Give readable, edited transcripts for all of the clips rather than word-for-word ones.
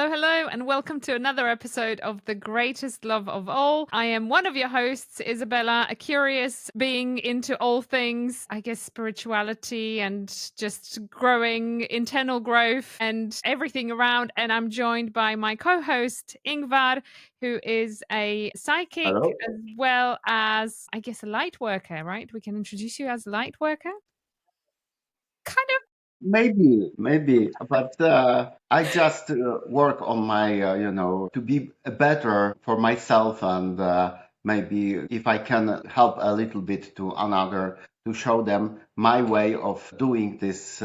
Hello, hello, and welcome to another episode of The Greatest Love of All. I am one of your hosts, Izabela, a curious being into all things, I guess, spirituality and just growing, internal growth and everything around. And I'm joined by my co-host, Ingvar, who is a psychic Hello? as well as, I guess, a light worker, right? We can introduce you as a light worker? Kind of. Maybe, but I just work on my, to be better for myself, and maybe if I can help a little bit to another to show them my way of doing this,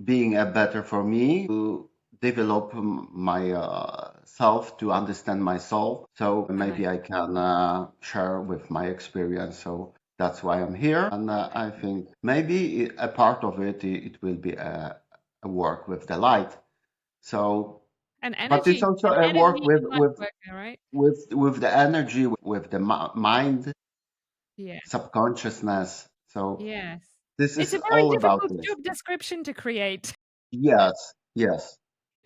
being a better for me to develop my self to understand my soul. So maybe I can share with my experience. So that's why I'm here, and I think maybe a part of it it will be a work with the light. So, An but it's energy, also an a work energy with light worker, right? the energy, with the mind, Yeah. subconsciousness. So Yes. this It's is a very all about difficult this. job description to create. Yes, yes.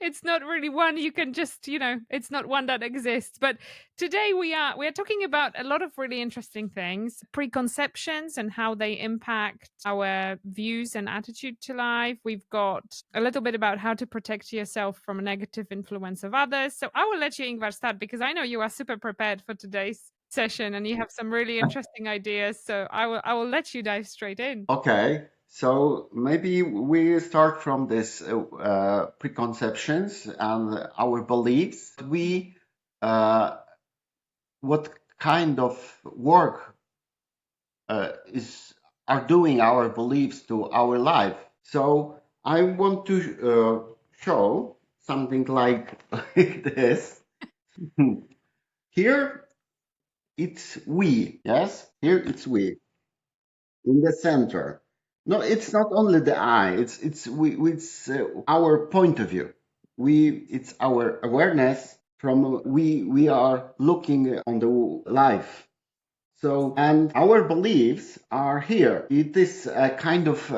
It's not really one you can just, it's not one that exists. But today we are talking about a lot of really interesting things, preconceptions and how they impact our views and attitude to life. We've got a little bit about how to protect yourself from a negative influence of others. So I will let you, Ingvar, start because I know you are super prepared for today's session and you have some really interesting ideas. So I will let you dive straight in. Okay, so maybe we start from this preconceptions and our beliefs. We what kind of work is are doing our beliefs to our life. So I want to show something like, like this. Here it's we, yes. Here it's we in the center. No, it's not only the I. It's our point of view. It's our awareness from we are looking on the life. So, and our beliefs are here. It is a kind of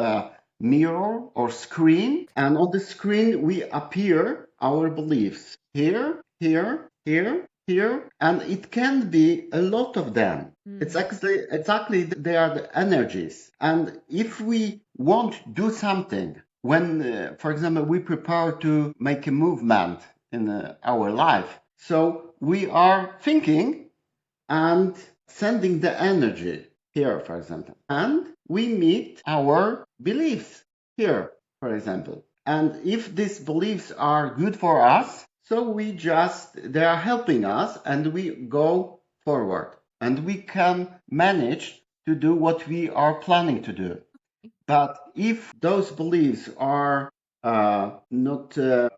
mirror or screen, and on the screen we appear our beliefs here, here, here, here, and it can be a lot of them. It's Mm. exactly they are the energies. And if we want to do something, when, for example, we prepare to make a movement in our life, so we are thinking and sending the energy here, for example. And we meet our beliefs here, for example. And if these beliefs are good for us, so they are helping us and we go forward and we can manage to do what we are planning to do. But if those beliefs are not,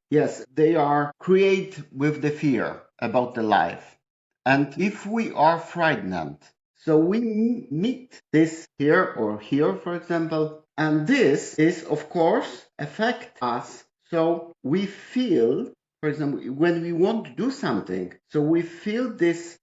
yes, they are create with the fear about the life. And if we are frightened, so we meet this here or here, for example, and this is, of course, affect us. So we feel, for example, when we want to do something, so we feel this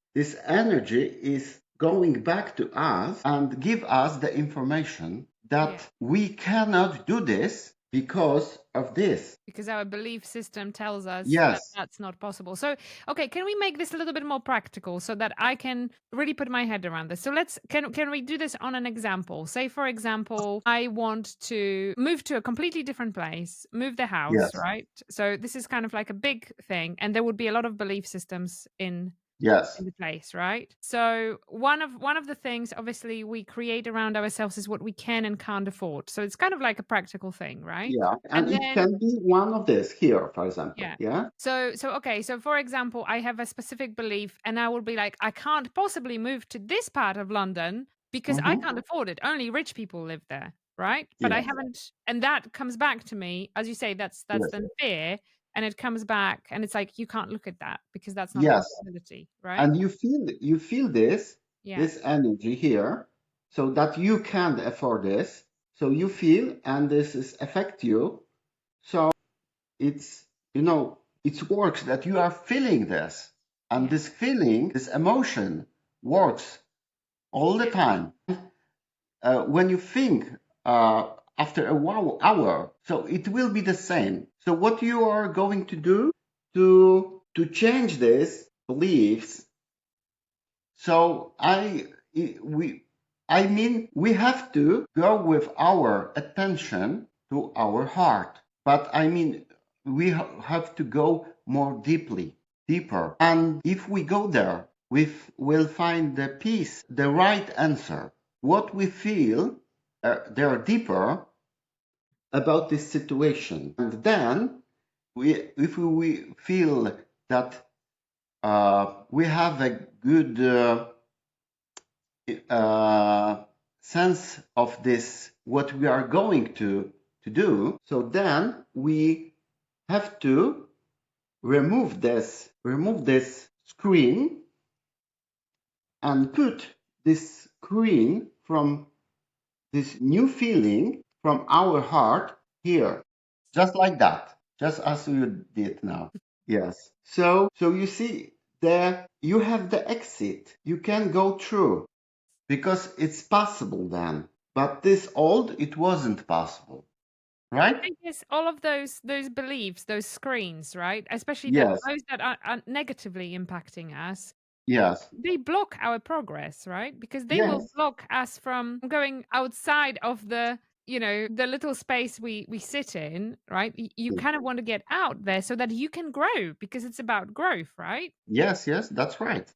energy is going back to us and give us the information Yeah. that we cannot do this because of this. Because our belief system tells us that Yes, that's not possible. So, okay, can we make this a little bit more practical so that I can really put my head around this? So can we do this on an example? Say for example, I want to move to a completely different place, move the house, yes, right? So this is kind of like a big thing and there would be a lot of belief systems yes. in the place, right? So one of the things obviously we create around ourselves is what we can and can't afford. So it's kind of like a practical thing, right? Yeah, and And it then can be one of this here, for example. yeah. Yeah. So okay, so for example, I have a specific belief and I will be like, I can't possibly move to this part of London because I Hmm. can't afford it. Only rich people live there, right? But I Yes, haven't, and that comes back to me, as you say, that's yes, then fear, and it comes back and it's like you can't look at that because that's not a yes. possibility, right? And you feel Yeah. this energy here, so that you can't afford this. So you feel, and this is affect you. So it's it works that you are feeling this, and Yeah. this feeling, this emotion works all the Yeah. time. When you think after a hour, so it will be the same. So what you are going to do? to change these beliefs. So we have to go with our attention to our heart. But we have to go more deeper. And if we go there, we'll find the peace, the right answer. What we feel there deeper about this situation. And then if we feel that we have a good sense of this, what we are going to do. So then we have to remove this screen and put this screen from this new feeling from our heart here, just like that, just as you did now. Yes. So you see, there you have the exit. You can go through because it's possible then. But this old, it wasn't possible, right? I guess all of those beliefs, those screens, right? Especially Yes. those that are negatively impacting us, Yes. they block our progress, right? Because they will Yes. block us from going outside of the little space we sit in, right? You kind of want to get out there so that you can grow because it's about growth, right? Yes. Yes. That's right.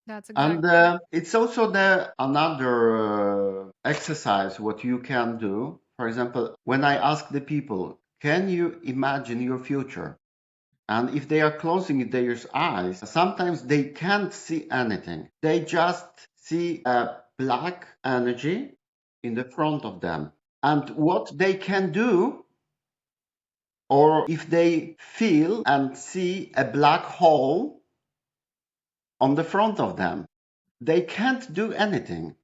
That's And exactly it. it's also the another exercise what you can do. For example, when I ask the people, can you imagine your future? And if they are closing their eyes, sometimes they can't see anything. They just see a black energy in the front of them. And what they can do, or if they feel and see a black hole on the front of them, they can't do anything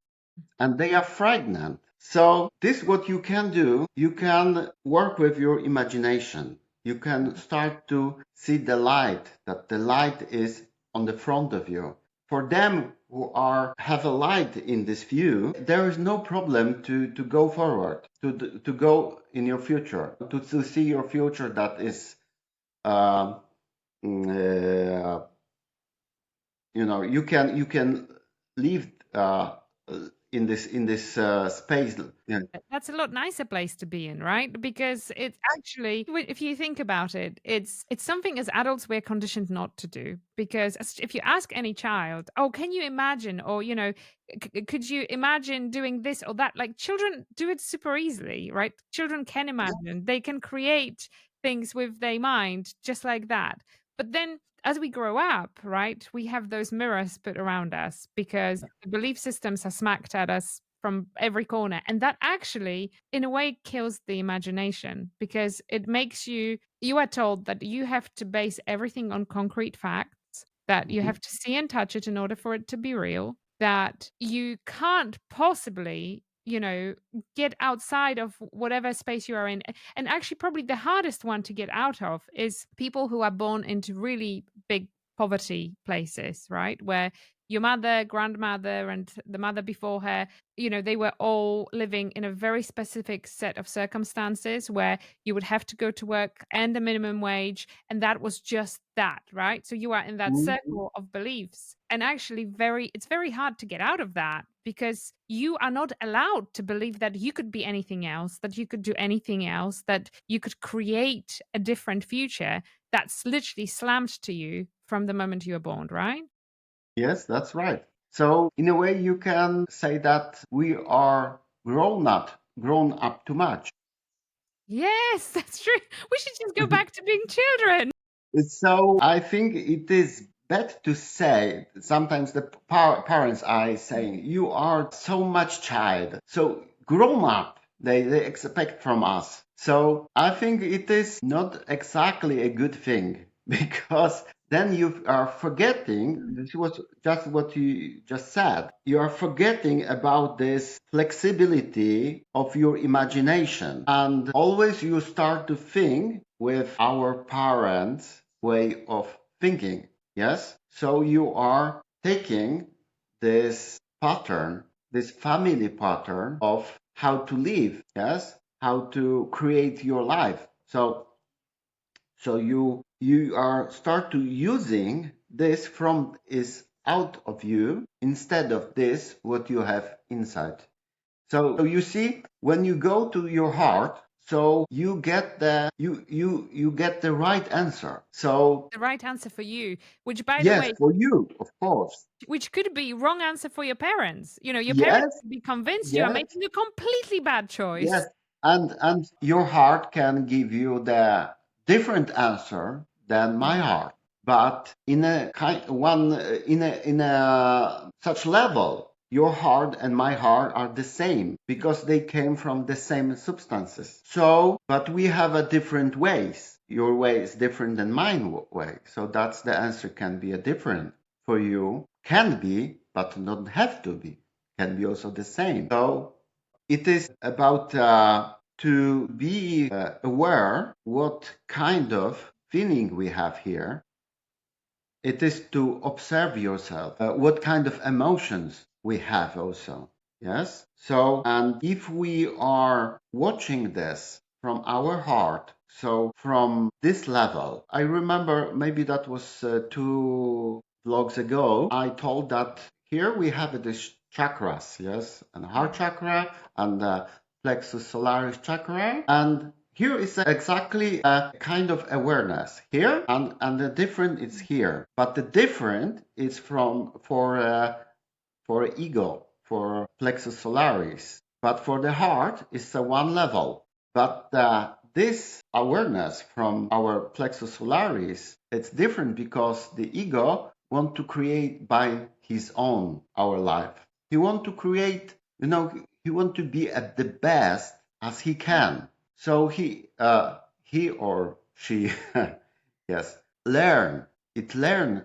and they are frightened. So this what you can do, you can work with your imagination. You can start to see the light, that the light is on the front of you. For them who have a light in this view, there is no problem to go forward, to go in your future, to see your future that is uh, uh, you can live in this space. Yeah. That's a lot nicer place to be in, right? Because it's actually, if you think about it, it's something as adults we're conditioned not to do. Because if you ask any child, "Oh, can you imagine?" or "Could you imagine doing this or that?" Like children do it super easily, right? Children can imagine; they can create things with their mind just like that. But then as we grow up, right, we have those mirrors put around us because the belief systems are smacked at us from every corner. And that actually, in a way, kills the imagination because it makes you are told that you have to base everything on concrete facts, that you Mhm. have to see and touch it in order for it to be real, that you can't possibly get outside of whatever space you are in. And actually, probably the hardest one to get out of is people who are born into really big poverty places, right? Where your mother, grandmother, and the mother before her, they were all living in a very specific set of circumstances where you would have to go to work and a minimum wage. And that was just that, right? So you are in that Mhm. circle of beliefs. And actually, it's very hard to get out of that because you are not allowed to believe that you could be anything else, that you could do anything else, that you could create a different future that's literally slammed to you from the moment you were born, right? Yes, that's right. So in a way, you can say that we are grown up too much. Yes, that's true. We should just go back to being children. So I think it is better to say, sometimes the parents are saying, you are so much child, so grown up, they expect from us. So I think it is not exactly a good thing because then you are forgetting, this was just what you just said, you are forgetting about this flexibility of your imagination. And always you start to think with our parents' way of thinking. Yes? So you are taking this pattern, this family pattern of how to live, yes? How to create your life. So you are start to using this from is out of you instead of this what you have inside. So you see, when you go to your heart, so you get you get the right answer. So The right answer for you, which by the yes, way, for you, of course. which could be wrong answer for your parents. You know, your parents Yes, could be convinced you are yes, making a completely bad yes. choice. And your heart can give you the different answer than my Mm. heart, but in a kind one in a such level, your heart and my heart are the same because they came from the same substances. So, but we have a different ways. Your way is different than mine way. So that's the answer can be a different for you. Can be, but not have to be. Can be also the same. So it is about to be aware what kind of feeling we have here. It is to observe yourself, what kind of emotions we have also. Yes. So, and if we are watching this from our heart, so from this level, I remember maybe that was 2 vlogs ago, I told that here we have this chakras, yes, and heart chakra and the plexus solaris chakra. And here is exactly a kind of awareness here, and the different is here. But the different is from for ego, for plexus solaris. But for the heart, it's a one level. But this awareness from our plexus solaris, it's different because the ego want to create by his own our life. He want to create, he want to be at the best as he can. So he or she, yes, learn. It learn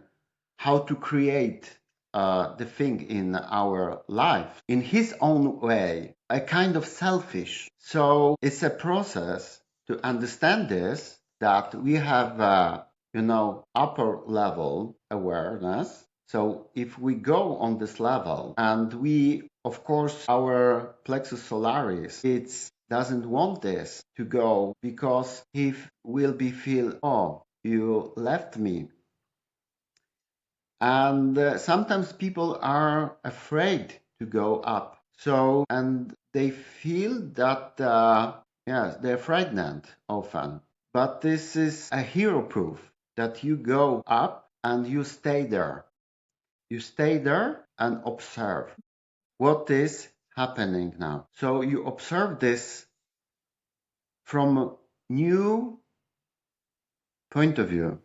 how to create the thing in our life in his own way, a kind of selfish. So it's a process to understand this that we have, upper level awareness. So if we go on this level and we, of course, our plexus solaris, it doesn't want this to go because he will be feel, oh, you left me, and sometimes people are afraid to go up. So, and they feel that, yes, they're frightened often. But this is a hero proof that you go up and you stay there. You stay there and observe what is happening now. So you observe this from a new point of view.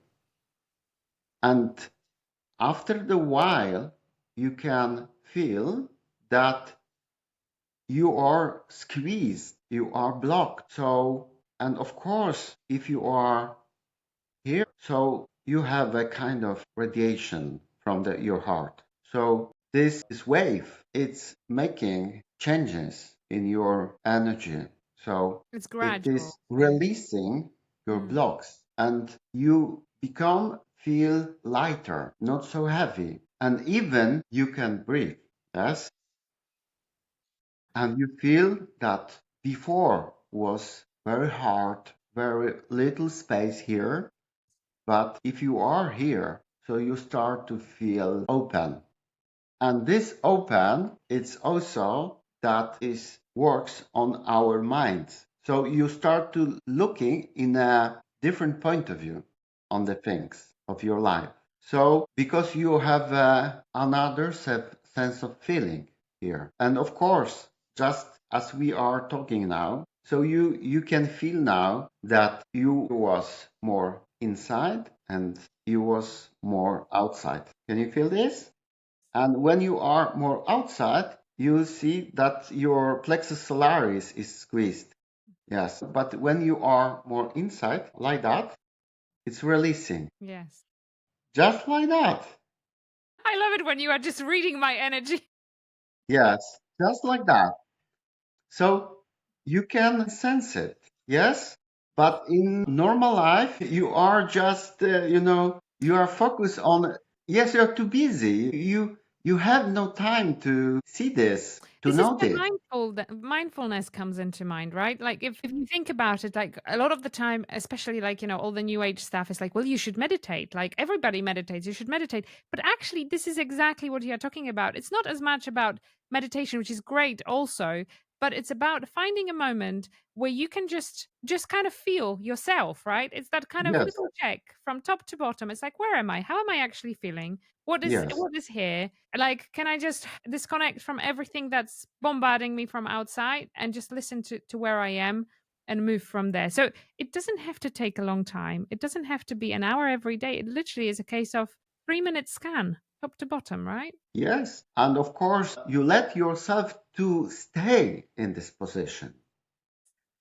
And after the while, you can feel that you are squeezed, you are blocked. So, and of course, if you are here, so you have a kind of radiation from your heart. So this wave, it's making changes in your energy. So It's it gradual. is releasing your Mm. blocks and you become feel lighter, not so heavy. And even you can breathe. Yes. And you feel that before was very hard, very little space here. But if you are here, so you start to feel open. And this open, it's also that is works on our minds. So you start to looking in a different point of view on the things of your life. So because you have another sense of feeling here. And of course, just as we are talking now, so you can feel now that you was more inside and you was more outside. Can you feel this? And when you are more outside, you see that your plexus solaris is squeezed. Yes. But when you are more inside, like that, it's releasing. Yes. Just like that. I love it when you are just reading my energy. Yes. Just like that. So you can sense it. Yes. But in normal life, you are just, you are focused on, yes, you're too busy. you have no time to see this, to This is where notice. mindfulness comes into mind, right? Like if you think about it, like a lot of the time, especially like, all the new age stuff is like, well, you should meditate. Like everybody meditates, you should meditate. But actually, this is exactly what you're talking about. It's not as much about meditation, which is great also, but it's about finding a moment where you can just kind of feel yourself, right? It's that kind of Yes, little check from top to bottom. It's like, where am I? How am I actually feeling? What is yes, what is here? Like, can I just disconnect from everything that's bombarding me from outside and just listen to where I am and move from there? So it doesn't have to take a long time. It doesn't have to be an hour every day. It literally is a case of 3 minute scan, top to bottom, right? yes. And of course, you let yourself to stay in this position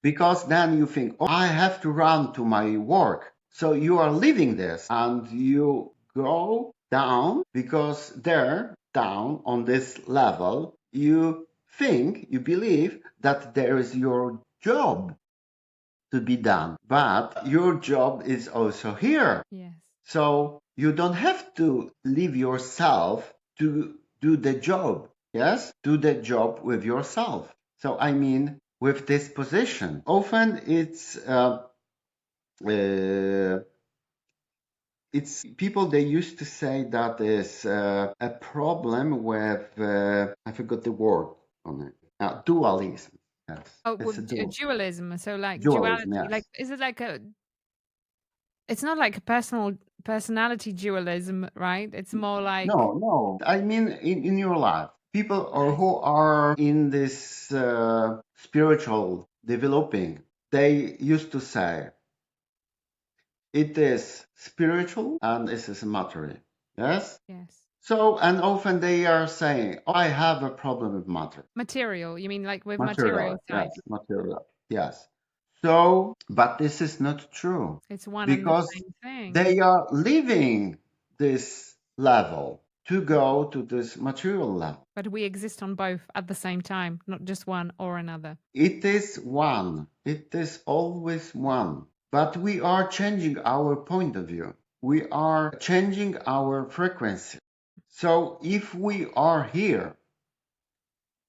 because then you think, oh, I have to run to my work. So you are leaving this and you go down because there, down on this level, you think, you believe that there is your job to be done, but your job is also here. Yes. So you don't have to leave yourself to do the job. Yes, do the job with yourself. So I mean, with this position, often uh, it's people they used to say that is a problem with I forgot the word on it. Dualism. Yes, Oh, it's well, a dualism. So like dualism. duality, like Yes. is it like a? It's not like a personality dualism, right? It's more like No, no. I mean, in your life, people or right. who are in this spiritual developing, they used to say it is spiritual and this is material. Yes. Yes. So, and often they are saying, oh, I have a problem with matter. Material. You mean like with material Material. side? Yes. Material. Yes. So, but this is not true It's one and the because same thing. they are leaving this level to go to this material level. But we exist on both at the same time, not just one or another. It is one. It is always one. But we are changing our point of view. We are changing our frequency. So if we are here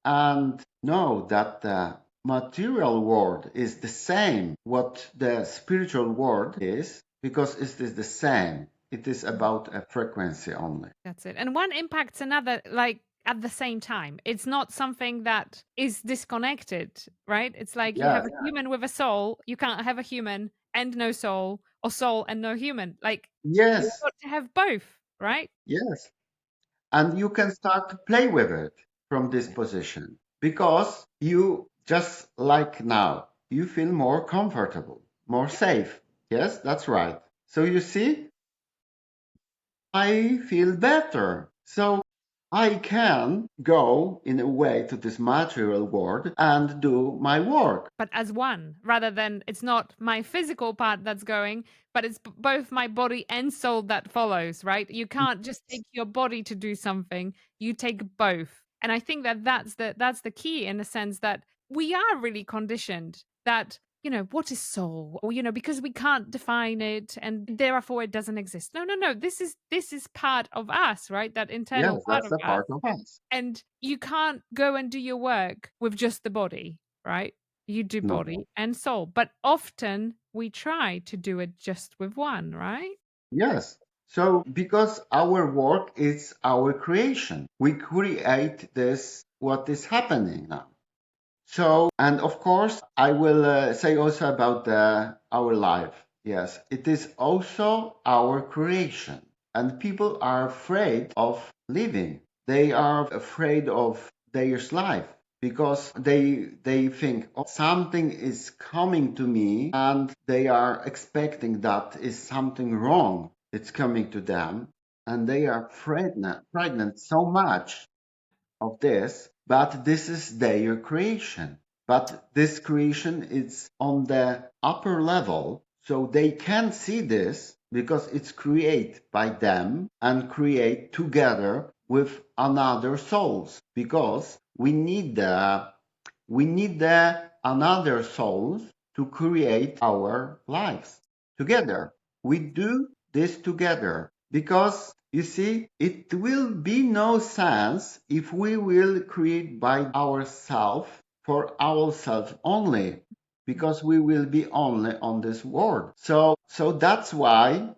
and know that the material world is the same what the spiritual world is, because it is the same. It is Mm. about a frequency only. That's it. And one impacts another, like at the same time. It's not something that is disconnected, right? It's like you have Yes, a human with a soul. You can't have a human and no soul, or soul and no human. Like you've yes, got to have both, right? yes. And you can start to play with it from this position because you just like now, you feel more comfortable, more safe. Yes, that's right. So you see, I feel better. So I can go in a way to this material world and do my work. But as one, rather than it's not my physical part that's going, but it's both my body and soul that follows, right? You can't just take your body to do something, you take both. And I think that that's the key, in the sense that we are really conditioned that, what is soul? Or, because we can't define it and therefore it doesn't exist. No, no, no. This is part of us, right? That Yes, internal part that's of a us. part of us. And you can't go and do your work with just the body, right? You do No. body and soul, but often we try to do it just with one, right? Yes. So, because our work is our creation, we create this, what is happening now. So, and of course, I will say also about our life. Yes, it is also our creation. And people are afraid of living. They are afraid of their life because they think, oh, something is coming to me and they are expecting that is something wrong. It's coming to them and they are pregnant so much of this, but this is their creation. But this creation is on the upper level, so they can see this because it's created by them and create together with another souls. Because we need the another souls to create our lives together. We do this together because You see, it will be no sense if we will create by ourselves for ourselves only, because we will be only on this world. So that's why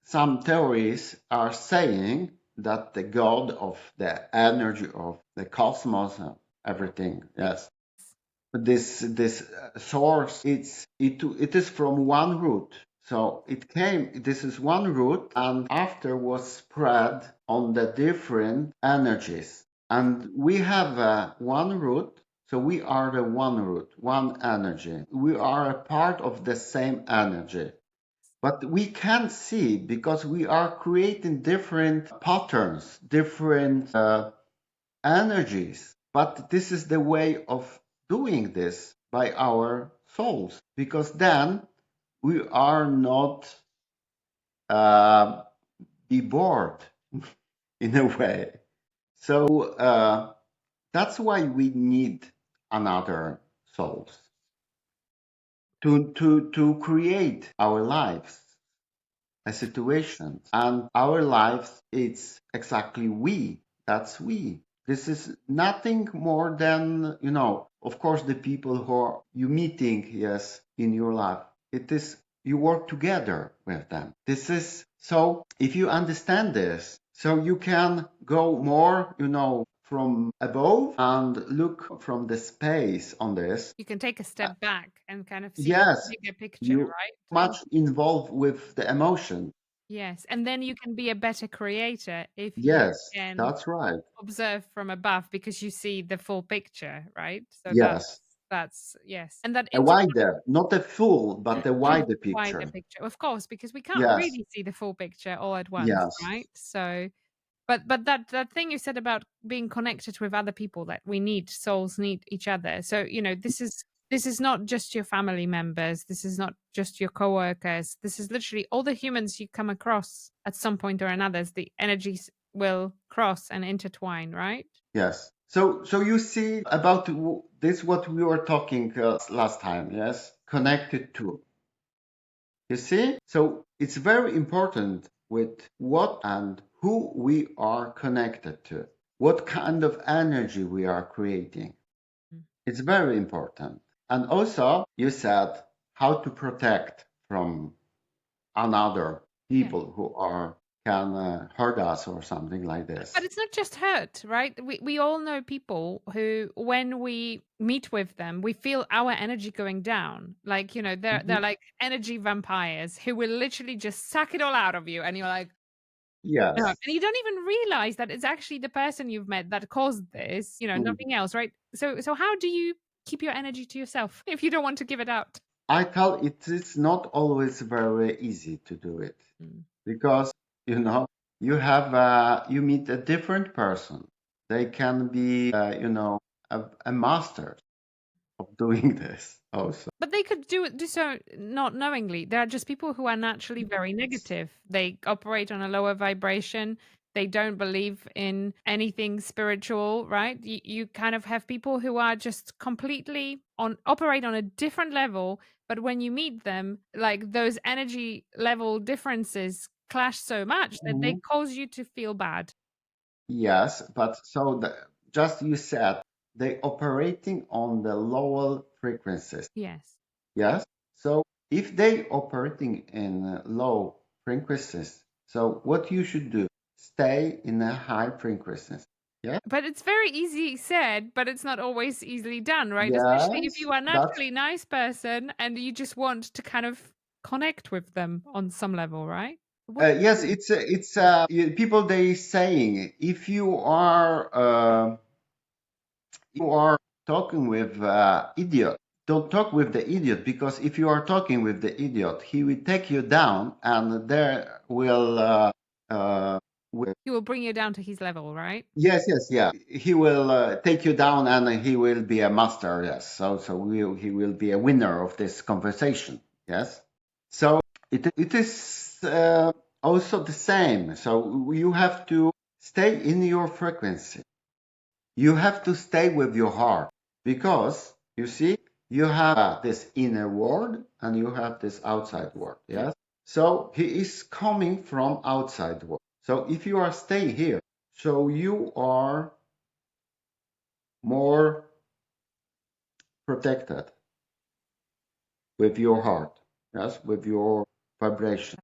some theories are saying that the God of the energy of the cosmos, everything, yes, this source, it is from one root. So it came, this is one root, and after was spread on the different energies. And we have one root, so we are the one root, one energy. We are a part of the same energy. But we can't see because we are creating different patterns, different energies. But this is the way of doing this by our souls, because then we are not uh, be bored in a way. So that's why we need another souls to create our lives, a situation, and our lives, it's exactly we. That's we. This is nothing more than, of course, the people who are you meeting, yes, in your life. It is you work together with them. This is so if you understand this, so you can go more, from above and look from the space on this. You can take a Uh, step back and kind of see the Yes, bigger picture, you right? much involved with the emotion. Yes, and then you can be a better creator if you Yes, can that's right. observe from above because you see the full picture, right? So Yes. that's yes. And that A inter wider, not a full, but a wider wider picture. picture, of course, because we can't Yes. really see the full picture all at once, Yes. right? So but that thing you said about being connected with other people, that we need souls need each other. So, this is not just your family members, this is not just your coworkers. This is literally all the humans you come across at some point or another. The energies will cross and intertwine, right? Yes. So you see about this what we were talking last time, yes? Connected to. You see? So it's very important with what and who we are connected to. What kind of energy we are creating. Mm. It's very important. And also, you said how to protect from another Yeah. people who are can hurt us or something like But this. it's not just hurt, right? We all know people who, when we meet with them, we feel our energy going down. Like, they're Mhm. like energy vampires who will literally just suck it all out of you, and you're like, no. And Yes. you don't even realize that it's actually the person you've met that caused this, Mm. nothing else, right? So how do you keep your energy to yourself if you don't want to give it out? I tell it is not always very easy to do it Mm. because you know you have you meet a different person. They can be a master of doing this also. But they could do so not knowingly. There are just people who are naturally very negative. They operate on a lower vibration. They don't believe in anything spiritual, right? You kind of have people who are just completely operate on a different level, but when you meet them, like those energy level differences clash so much that they Mhm. cause you to feel bad. Yes, but just you said they operating on the lower frequencies. Yes. Yes. So if they operating in low frequencies, so what you should do, stay in a high frequencies. Yeah. But it's very easy said, but it's not always easily done, right? Especially if Yes. you are That's naturally a nice person and you just want to kind of connect with them on some level, right? What do yes. you do? People they saying if you are talking with idiot, don't talk with the idiot, because if you are talking with the idiot, he will take you down and there will He will bring you down to his level, right? yes, yes, yeah. He will take you down, and he will be a master. Yes, he will be a winner of this conversation. Yes. So it is also the same. So you have to stay in your frequency. You have to stay with your heart, because you see you have this inner world and you have this outside world. Yes. So he is coming from outside world. So if you are staying here, so you are more protected with your heart, yes, with your vibration.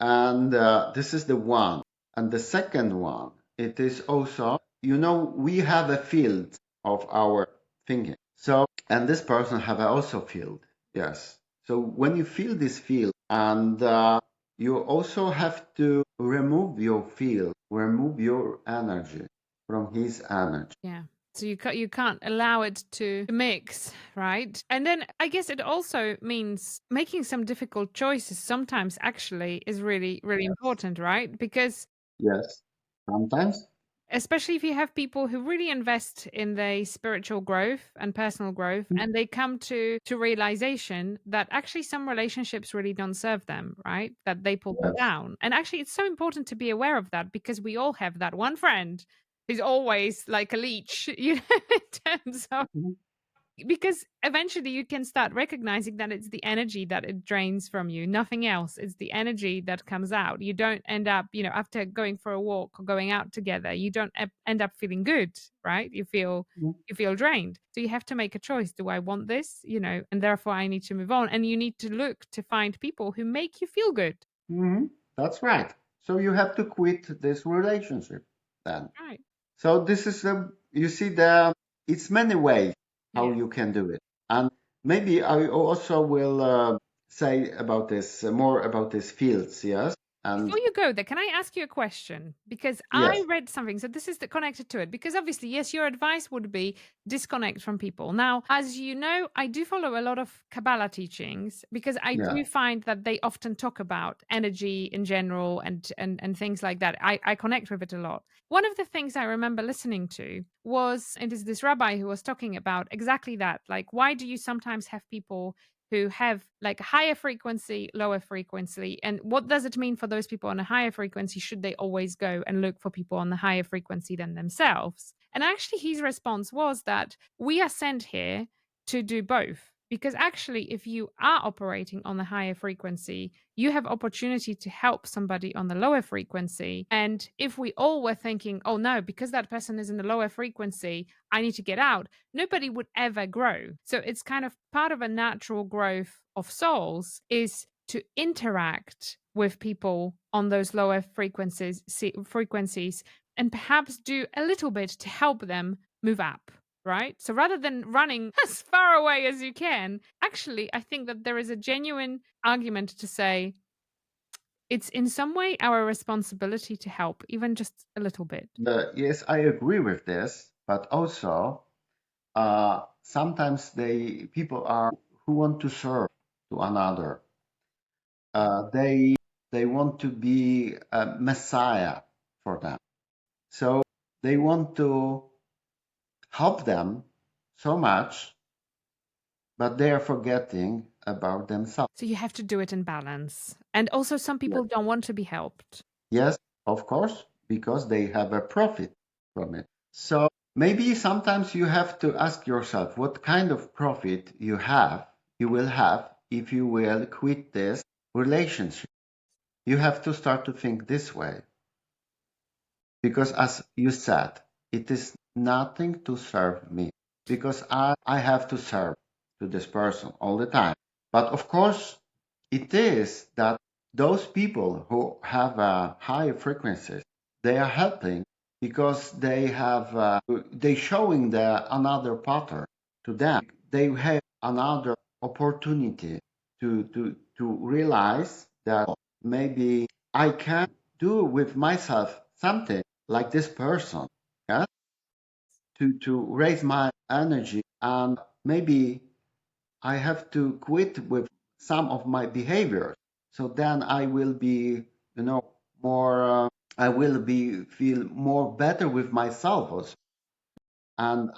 And this is the one. And the second one, it is also, we have a field of our thinking. So, and this person have also field, yes. So when you feel this field, and you also have to remove your field, remove your energy from his energy. Yeah. So you can't allow it to mix, right? And then I guess it also means making some difficult choices sometimes actually is really, really Yes. important, right? Because Yes. Sometimes. especially if you have people who really invest in their spiritual growth and personal growth and they come to realization that actually some relationships really don't serve them, right, that they pull them Yes. down. And actually it's so important to be aware of that, because we all have that one friend who's always like a leech, in terms of, Mhm. because eventually you can start recognizing that it's the energy that it drains from you, nothing else. It's the energy that comes out. You don't end up, after going for a walk or going out together, you don't end up feeling good, right? You feel drained. So you have to make a choice. Do I want this? And therefore I need to move on. And you need to look to find people who make you feel good. Mhm. That's right. So you have to quit this relationship then. Right. So this is you see it's many ways how Yeah. you can do it. And maybe I also will say about this more about these fields, yes? And Before you go there, can I ask you a question? Because I yes, read something, so this is connected to it. Because obviously, yes, your advice would be disconnect from people. Now, as you know, I do follow a lot of Kabbalah teachings because I yeah, do find that they often talk about energy in general and things like that. I connect with it a lot. One of the things I remember listening to was, it is this rabbi who was talking about exactly that. Like, why do you sometimes have people who have like higher frequency, lower frequency? And what does it mean for those people on a higher frequency? Should they always go and look for people on the higher frequency than themselves? And actually, his response was that we are sent here to do both. Because actually, if you are operating on the higher frequency, you have opportunity to help somebody on the lower frequency. And if we all were thinking, oh no, because that person is in the lower frequency, I need to get out, nobody would ever grow. So it's kind of part of a natural growth of souls is to interact with people on those lower frequencies and perhaps do a little bit to help them move up, right? So rather than running as far away as you can, actually I think that there is a genuine argument to say it's in some way our responsibility to help, even just a little bit. yes, I agree with this, but also sometimes they people are who want to serve to another. They want to be a messiah for them. So they want to help them so much, but they are forgetting about themselves. So you have to do it in balance. And also some Yes, people don't want to be helped. yes, of course, because they have a profit from it. So maybe sometimes you have to ask yourself what kind of profit you will have if you will quit this relationship. You have to start to think this way. Because as you said, it is nothing to serve me because I have to serve to this person all the time. But of course, it is that those people who have high frequencies, they are helping because they showing another pattern to them. They have another opportunity to realize that maybe I can do with myself something like this person, yeah, to raise my energy, and maybe I have to quit with some of my behaviors. So then I will be, more. I will be feel more better with myself also. And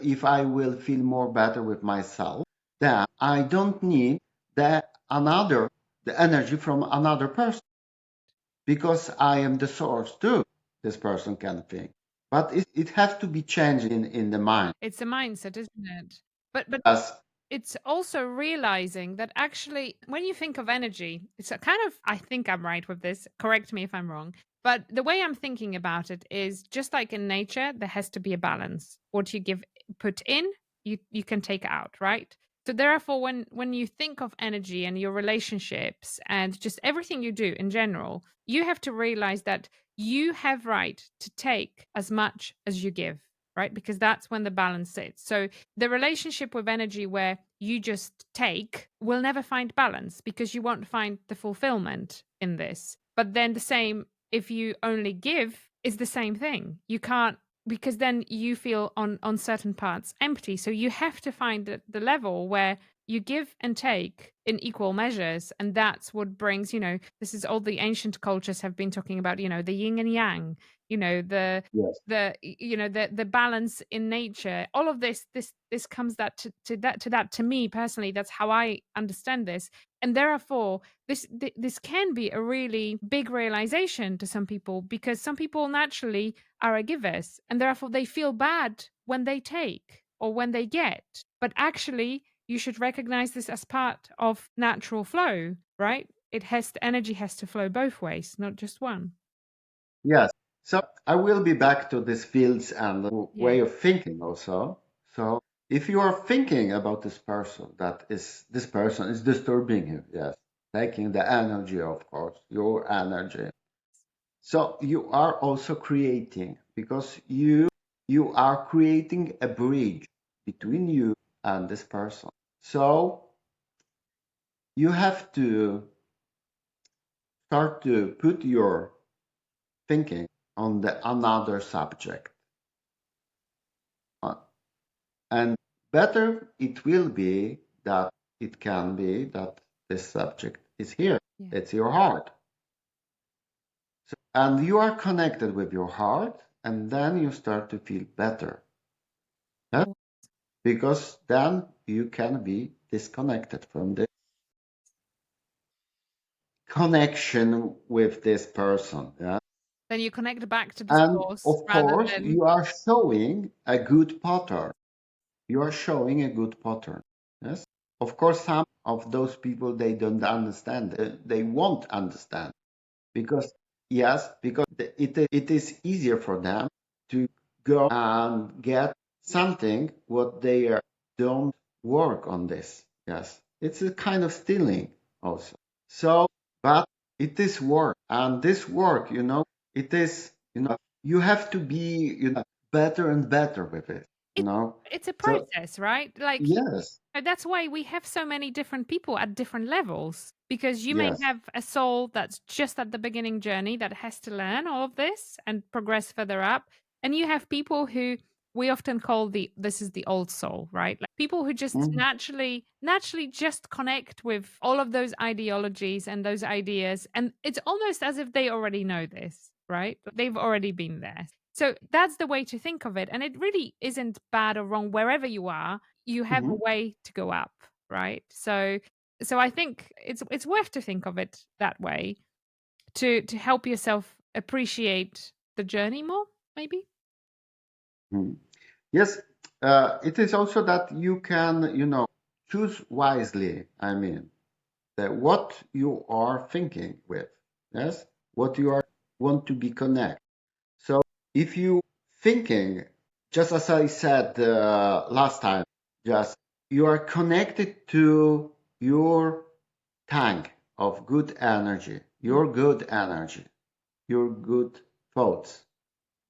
if I will feel more better with myself, then I don't need the energy from another person because I am the source too. This person can think, but it has to be changed in the mind. It's a mindset, isn't it? But Yes. it's also realizing that actually, when you think of energy, it's a kind of, I think I'm right with this, correct me if I'm wrong. But the way I'm thinking about it is just like in nature, there has to be a balance. What you put in, you can take out, right? So therefore, when you think of energy and your relationships and just everything you do in general, you have to realize that you have right to take as much as you give, right? Because that's when the balance sits. So the relationship with energy where you just take will never find balance because you won't find the fulfillment in this. But then the same, if you only give, is the same thing. You can't, because then you feel on certain parts empty. So you have to find the level where you give and take in equal measures, and that's what brings, this is all the ancient cultures have been talking about, the yin and yang, the Yes. the balance in nature. All of this comes that to me personally. That's how I understand this. And therefore this can be a really big realization to some people, because some people naturally are givers, and therefore they feel bad when they take or when they get. But actually, you should recognize this as part of natural flow, right? Energy has to flow both ways, not just one. Yes. So I will be back to these fields and the Yeah. way of thinking also. So if you are thinking about this person is disturbing you, yes, taking the energy, of course, your energy. So you are also creating, because you are creating a bridge between you and this person. So you have to start to put your thinking on the another subject. Uh, And better it will be that it can be that this subject is here. Yeah. It's your heart. So, and you are connected with your heart, and then you start to feel better. Yes? Oh, Because then you can be disconnected from the connection with this person. Yeah? then you connect back to the And source of rather course, than. you are showing a good pattern. You are showing a good pattern. Yes. Of course, some of those people, they don't understand. They won't understand because, yes, because it is easier for them to go and get something what they don't work on this. Yes. It's a kind of stealing also. So, but it is work, and this work, it is, you have to be, better and better with it, you It know. it's a So process, right? Like, yes, that's why we have so many different people at different levels, because you may yes. have a soul that's just at the beginning journey that has to learn all of this and progress further up, and you have people who we often call this is the old soul, right? Like people who just Mhm, naturally just connect with all of those ideologies and those ideas, and it's almost as if they already know this, right? They've already been there. So that's the way to think of it. And it really isn't bad or wrong wherever you are. You have a mhm, way to go up, right? So I think it's worth to think of it that way, to help yourself appreciate the journey more, maybe. mhm. Yes, it is also that you can, choose wisely. I mean, that what you are thinking with, yes, what you are want to be connect. So if you thinking, just as I said last time, just you are connected to your tank of good energy, Mm, your good energy, your good thoughts.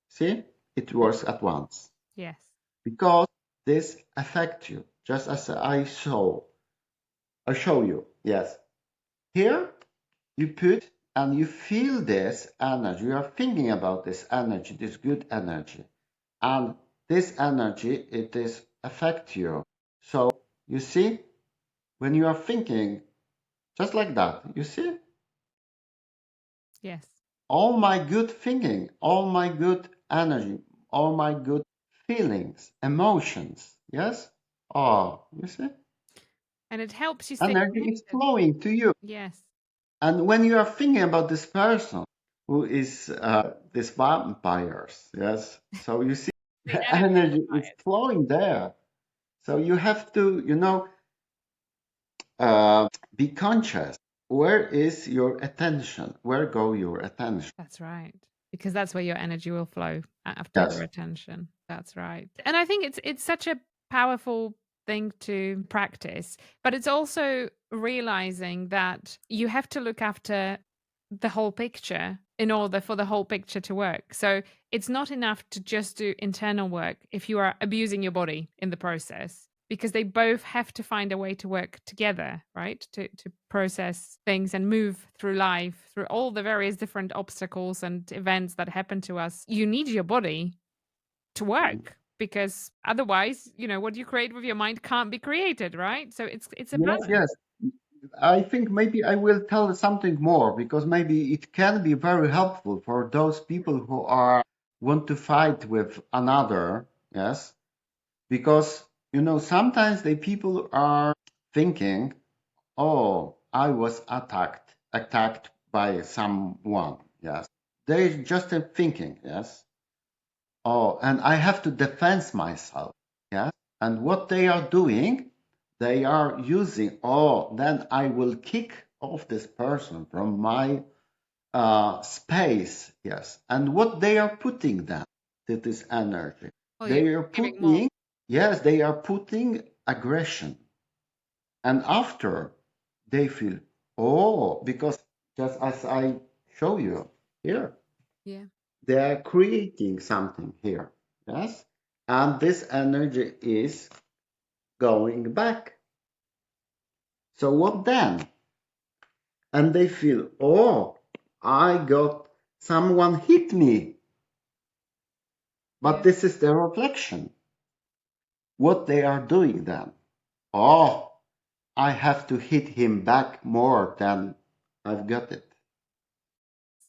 See, it yeah. works at once Yes. because this affects you, just as I show you. Yes, here you put and you feel this energy. You are thinking about this energy, this good energy, and this energy it is affect you. So you see, when you are thinking just like that, you see, Yes. all my good thinking, all my good energy, all my good feelings, emotions, yes? Oh, you see? And it helps you stay Energy is connected. flowing to you. Yes. And when you are thinking about this person who is this vampires, yes? So you see The the energy energy is vampires. flowing there. So you have to, be conscious. Where is your attention? Where go your attention? That's right. Because that's where your energy will flow after your Yes. attention. That's right. And I think it's such a powerful thing to practice, but it's also realizing that you have to look after the whole picture in order for the whole picture to work. So it's not enough to just do internal work if you are abusing your body in the process, because they both have to find a way to work together, right? To process things and move through life, through all the various different obstacles and events that happen to us. You need your body to work, because otherwise, what you create with your mind can't be created, right? So it's a Yes, balance. yes. I think maybe I will tell something more because maybe it can be very helpful for those people who are want to fight with another. Yes, because sometimes the people are thinking, "Oh, I was attacked by someone." Yes, they just thinking. Yes, oh, and I have to defend myself. Yes, and what they are doing, they are using, oh, then I will kick off this person from my space. Yes, and what they are putting then, that is energy. Oh, you're They are giving more. putting, yes, they are putting aggression. And after they feel, oh, because just as I show you here, Yeah. they are creating something here. Yes. And this energy is going back. So what then? And they feel, oh, I got someone hit me. But Yeah. this is the reflection. What they are doing then. Oh, I have to hit him back more than I've got it.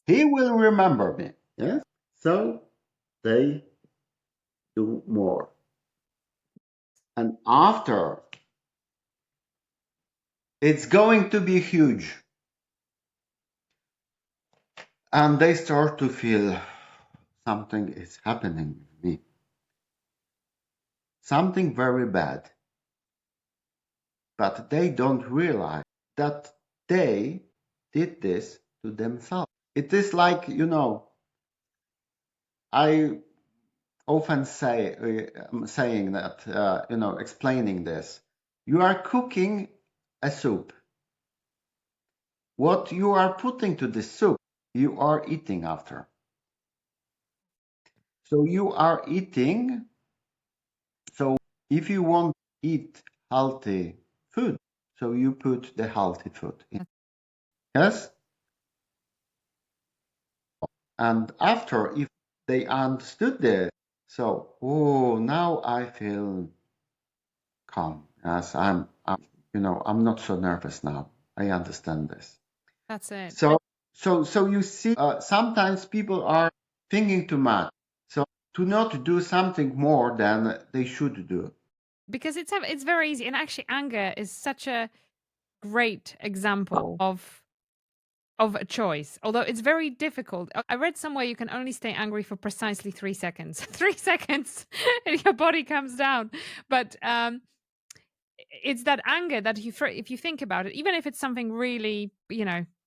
He will remember me. Yes. So they do more. And after, it's going to be huge. And they start to feel something is happening with me, something very bad. But they don't realize that they did this to themselves. It is like, I often say, saying that, explaining this. You are cooking a soup. What you are putting to the soup, you are eating after. So you are eating. So if you want to eat healthy food, so you put the healthy food in. Yes? And after, if they understood this, so, oh, now I feel calm. Yes, I'm not so nervous now. I understand this. That's it. So, so you see, sometimes people are thinking too much. So to not do something more than they should do. Because it's very easy, and actually anger is such a great example of a choice, although it's very difficult. I read somewhere you can only stay angry for precisely 3 seconds. 3 seconds and your body comes down. But it's that anger that if you think about it, even if it's something really,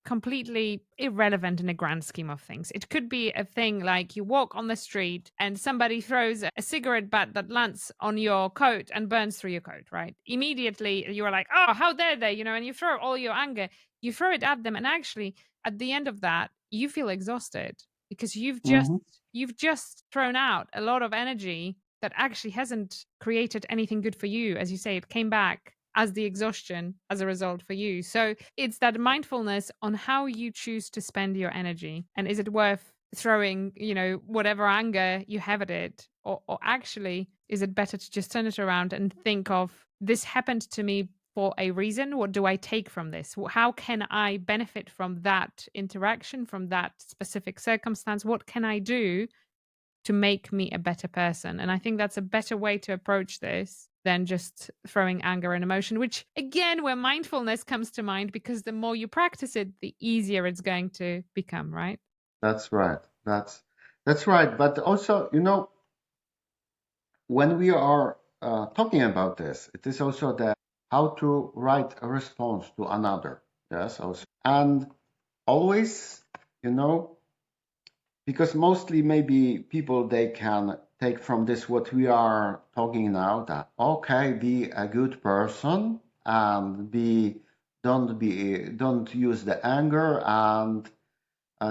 completely irrelevant in the grand scheme of things, it could be a thing like you walk on the street and somebody throws a cigarette butt that lands on your coat and burns through your coat, right? Immediately you are like, oh, how dare they, and you throw all your anger, you throw it at them, and actually at the end of that you feel exhausted because you've just Hmm. you've just thrown out a lot of energy that actually hasn't created anything good for you. As you say, it came back as the exhaustion as a result for you. So it's that mindfulness on how you choose to spend your energy. And is it worth throwing, whatever anger you have at it? Or actually, is it better to just turn it around and think of, this happened to me for a reason? What do I take from this? How can I benefit from that interaction, from that specific circumstance? What can I do to make me a better person? And I think that's a better way to approach this than just throwing anger and emotion, which again, where mindfulness comes to mind, because the more you practice it, the easier it's going to become, right? That's right. That's right. But also, when we are talking about this, it is also that how to write a response to another. Yes, also. And always, you know, because mostly maybe people they can take from this what we are talking now, that okay, be a good person and don't use the anger, and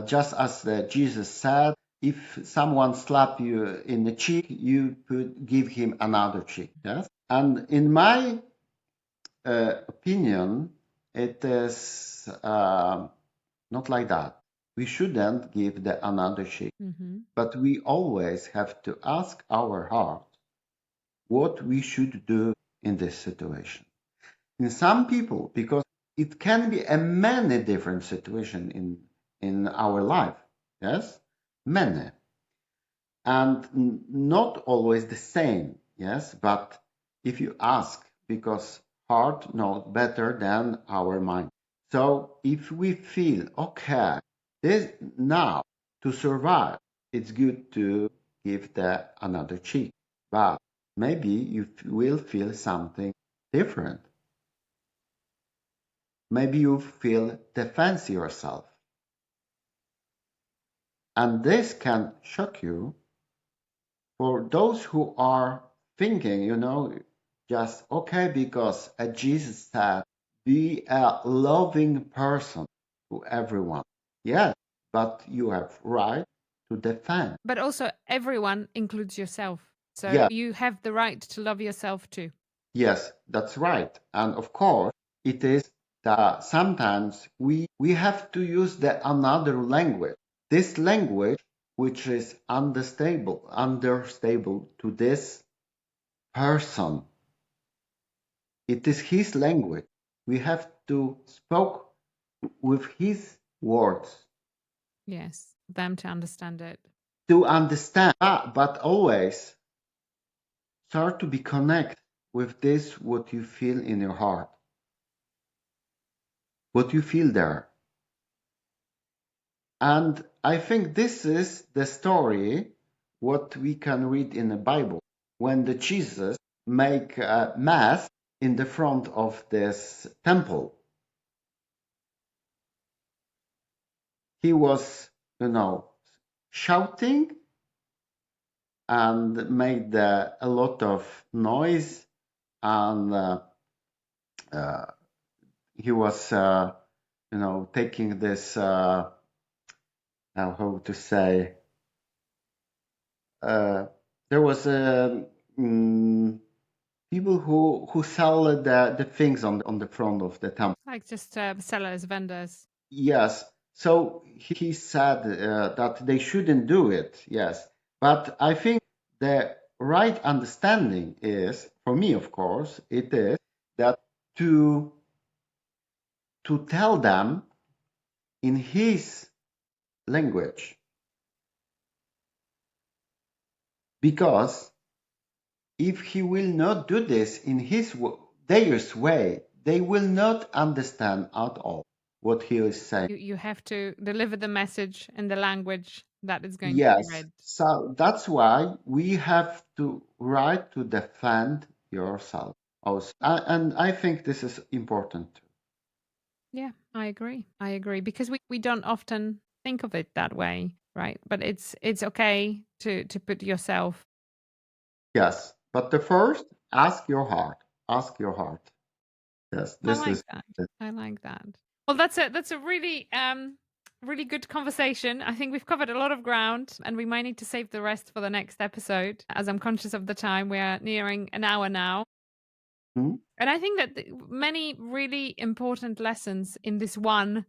just as Jesus said, if someone slap you in the cheek, you could give him another cheek. Yes, and in my opinion, it is not like that. We shouldn't give the another cheek, but we always have to ask our heart what we should do in this situation. In some people, because it can be a many different situation in our life, yes, many, and not always the same, yes. But if you ask, because heart knows better than our mind. So if we feel okay, this now to survive, it's good to give the another cheek. But maybe you will feel something different. Maybe you feel defense yourself. And this can shock you. For those who are thinking, just okay, because Jesus said, be a loving person to everyone. Yes, but you have right to defend. But also, everyone includes yourself. So Yes, you have the right to love yourself too. yes, that's right. And of course, it is that sometimes we have to use the another language. This language, which is understable to this person. It is his language. We have to speak with his words Yes, them to understand it. to understand, but always start to be connected with this, what you feel in your heart, what you feel there. And I think this is the story what we can read in the Bible when the Jesus make a mass in the front of this temple. He was, shouting and made a lot of noise, and uh, he was taking this how to say there was people who sell the things on the front of the temple. Like just sellers, vendors. Yes, so he said that they shouldn't do it. Yes, but I think the right understanding is, for me, of course, it is that to tell them in his language, because if he will not do this in their way, they will not understand at all what he is saying. You have to deliver the message in the language that is going to be Yes, read. so that's why we have to right to defend yourself also. And I think this is important too. Yeah, I agree. I agree because we don't often think of it that way, right? But it's okay to put yourself. Yes, but the first, ask your heart. Ask your heart. Yes, I this like is that. I like that. Well, that's a really really good conversation. I think we've covered a lot of ground and we might need to save the rest for the next episode as I'm conscious of the time. We are nearing an hour now. Hmm? And I think that many really important lessons in this one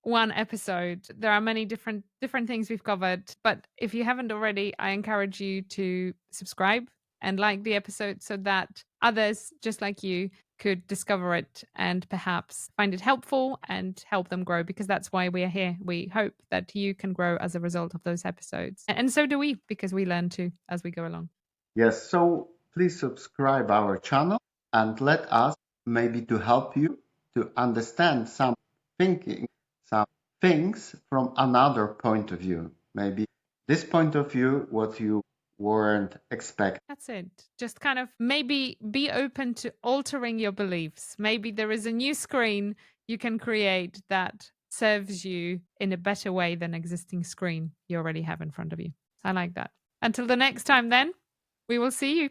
episode. There are many different things we've covered, but if you haven't already, I encourage you to subscribe and like the episode so that others just like you could discover it and perhaps find it helpful and help them grow, because that's why we are here. We hope that you can grow as a result of those episodes. And so do we, because we learn too as we go along. Yes, so please subscribe our channel and let us maybe to help you to understand some thinking, some things from another point of view. Maybe this point of view, what you weren't expecting. That's it. Just kind of maybe be open to altering your beliefs. Maybe there is a new screen you can create that serves you in a better way than existing screen you already have in front of you. I like that. Until the next time then, we will see you.